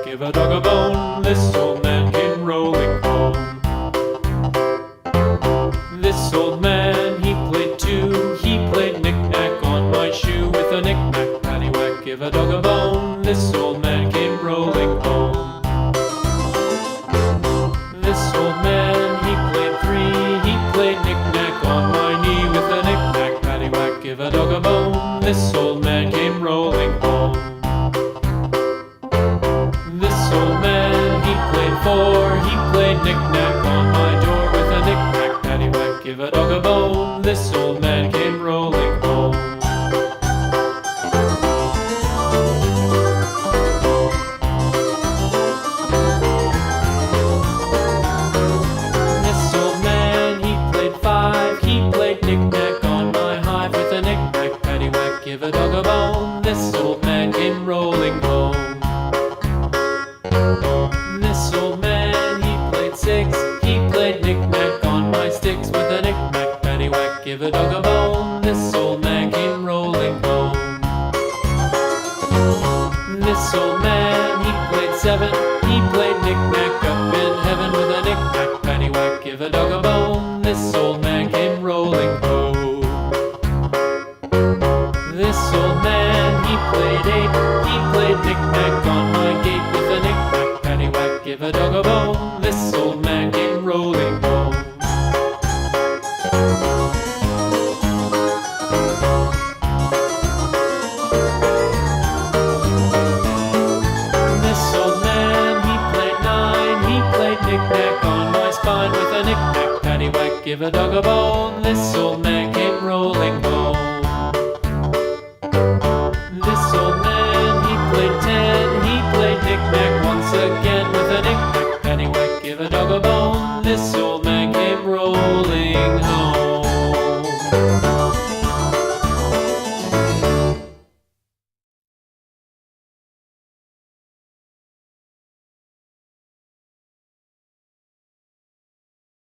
give a dog a bone. This old man came rolling home. This old man, he played too. He played knick-knack on my shoe with a knick-knack, paddywhack, give a dog a bone. This old man came rolling home. This old man, he played three. He played knick-knack on my knee with a knick-knack, paddywhack, give a dog a bone. This old man came rolling home. This old man, he played four. He played knick-knack on my door with a knick-knack, paddywhack, give a dog a bone. This old man came rolling home. This old man, he played five. He played knick-knack on my hive with a knick-knack, paddywhack, give a dog a bone. This old man came rolling home. This old man, he played six. He played knick-knack on my sticks with a knick-knack, paddywhack, give a dog a bone. This old man came rolling home. This old man, he played seven. He played knick-knack up in heaven with a knick-knack, paddywhack, give a dog a bone. This old man came rolling home. This old man, he played eight. He played knick-knack on my gate with a knick-knack, paddywhack, give a dog a bone. This old man came rolling home. This old man, he played nine. He played knick-knack on my spine with a knick-knack, paddywhack, give a dog a bone. This old man